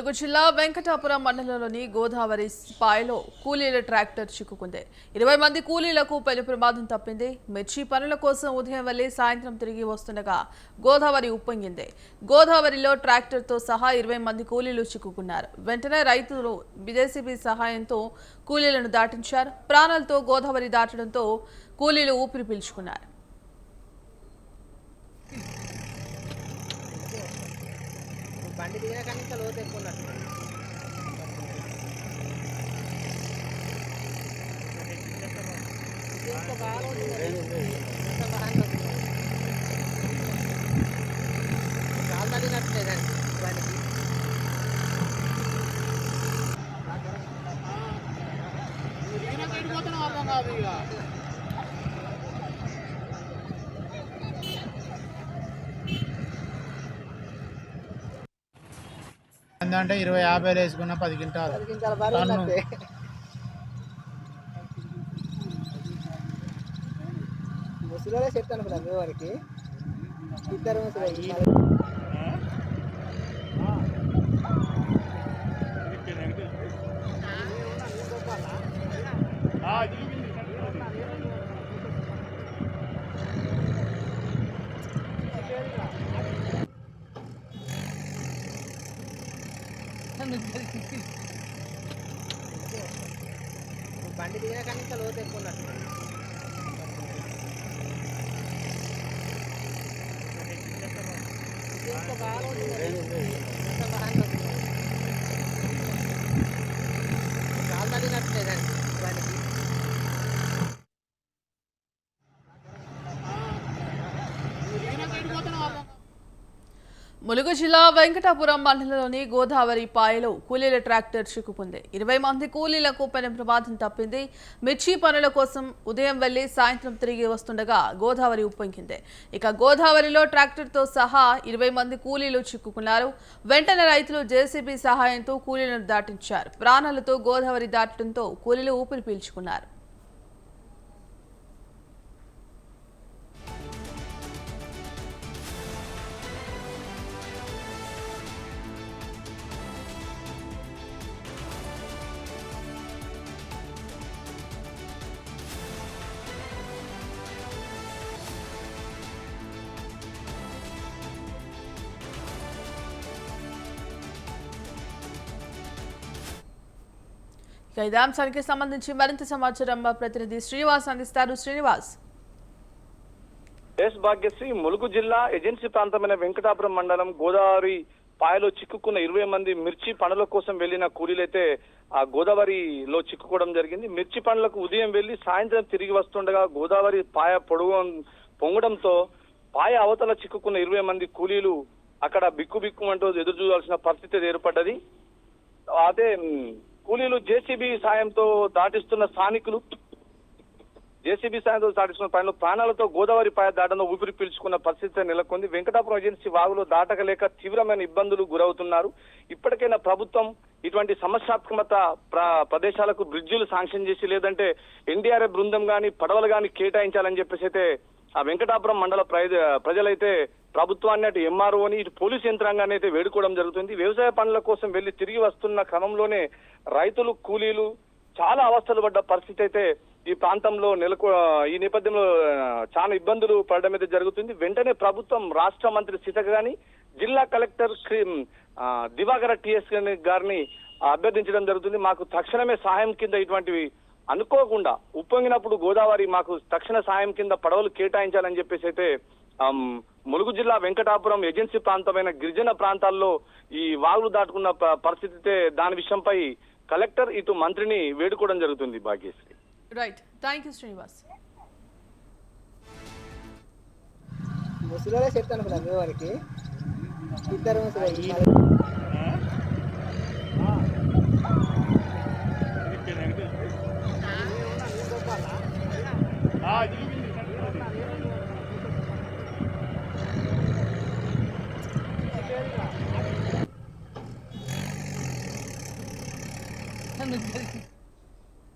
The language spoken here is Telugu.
ములుగు జిల్లా వెంకటాపురం మండలంలోని గోదావరి పాయలో కూలీల ట్రాక్టర్ చిక్కుకుంది. 20 మంది కూలీలకు పెను ప్రమాదం తప్పింది. మిర్చి పనుల కోసం ఉదయం వెళ్లి సాయంత్రం తిరిగి వస్తుండగా గోదావరి ఉప్పొంగింది. గోదావరిలో ట్రాక్టర్తో సహా 20 మంది కూలీలు చిక్కుకున్నారు. వెంటనే రైతులు జేసీబీ సహాయంతో కూలీలను దాటించారు. ప్రాణాలతో గోదావరి దాటడంతో కూలీలు ఊపిరి పీల్చుకున్నారు. బండి దిగిన కానీ ఇంకా లోతు ఎక్కువ ఉన్నట్టు కాలు తగినట్లేదండి బండికి. అర్థం కాదు ఇక అంటే 20-50 వేసుకున్న 10 క్వింటాలు ముసలిలో చెప్తాను కదా మీ వారికి ఇద్దరు బండి దిగిన కానీ ఇంకా లోతు ఎక్కువ ఉన్నట్టు కాలు తగినట్లేదండి బండికి. ములుగు జిల్లా వెంకటాపురం మండలంలోని గోదావరి పాయలో కూలీల ట్రాక్టర్ చిక్కుకుంది. 20 మంది కూలీలకు పెను ప్రమాదం తప్పింది. మిర్చి పనుల కోసం ఉదయం వెళ్లి సాయంత్రం తిరిగి వస్తుండగా గోదావరి ఉప్పొంగింది. ఇక గోదావరిలో ట్రాక్టర్తో సహా 20 మంది కూలీలు చిక్కుకున్నారు. వెంటనే రైతులు జేసీబీ సహాయంతో కూలీలను దాటించారు. ప్రాణాలతో గోదావరి దాటడంతో కూలీలు ఊపిరి పీల్చుకున్నారు. ఇదే అంశానికి సంబంధించి మరింత సమాచారం మా ప్రతినిధి శ్రీనివాస్ అందిస్తారు. శ్రీనివాస్. ఎస్ భాగ్యశ్రీ, ములుగు జిల్లా ఏజెన్సీ ప్రాంతమైన వెంకటాపురం మండలం గోదావరి పాయలో చిక్కుకున్న 20 మంది మిర్చి పనుల కోసం వెళ్లిన కూలీలైతే ఆ గోదావరిలో చిక్కుకోవడం జరిగింది. మిర్చి పనులకు ఉదయం వెళ్లి సాయంత్రం తిరిగి వస్తుండగా గోదావరి పాయ పొంగడంతో పాయ అవతల చిక్కుకున్న 20 మంది కూలీలు అక్కడ బిక్కుబిక్కుమంటూ ఎదురు చూడాల్సిన పరిస్థితి ఏర్పడ్డది. అదే కూలీలు జేసీబీ సాయంతో దాటిస్తున్న స్థానికులు పనులు ప్రాణాలతో గోదావరి పాయ దాటను ఊపిరి పీల్చుకున్న పరిస్థితి నెలకొంది. వెంకటాపురం ఏజెన్సీ వాగులో దాటకలేక తీవ్రమైన ఇబ్బందులు గురవుతున్నారు. ఇప్పటికైనా ప్రభుత్వం ఇటువంటి సమస్యాత్మక ప్రదేశాలకు బ్రిడ్జిలు శాంక్షన్ చేసి లేదంటే ఎన్డీఆర్ఎఫ్ బృందం గాని పడవలు గాని కేటాయించాలని చెప్పేసి అయితే ఆ వెంకటాపురం మండల ప్రజలైతే ప్రభుత్వాన్ని అటు ఎంఆర్ఓని ఇటు పోలీసు యంత్రాంగాన్ని అయితే వేడుకోవడం జరుగుతుంది. వ్యవసాయ పనుల కోసం వెళ్లి తిరిగి వస్తున్న క్రమంలోనే రైతులు కూలీలు చాలా అవస్థలు పడ్డ పరిస్థితి అయితే ఈ ప్రాంతంలో ఈ నేపథ్యంలో చాలా ఇబ్బందులు పడడం అయితే జరుగుతుంది. వెంటనే ప్రభుత్వం రాష్ట్ర మంత్రి సీతక్క గాని జిల్లా కలెక్టర్ దివాకర టిఎస్ గారిని అభ్యర్థించడం జరుగుతుంది. మాకు తక్షణమే సహాయం కింద ఇటువంటివి అనుకోకుండా ఉప్పొంగినప్పుడు గోదావరి మాకు తక్షణ సాయం కింద పడవలు కేటాయించాలని చెప్పేసి అయితే ములుగు జిల్లా వెంకటాపురం ఏజెన్సీ ప్రాంతమైన గిరిజన ప్రాంతాల్లో ఈ వాగులు దాటుకున్న పరిస్థితి దాని విషయంపై కలెక్టర్ ఇటు మంత్రిని వేడుకోవడం జరుగుతుంది. Bhagyashree. Right, thank you Srinivas. ముసలిలో చెప్తాను కదా మీ వారికి ఇద్దరు ముసలి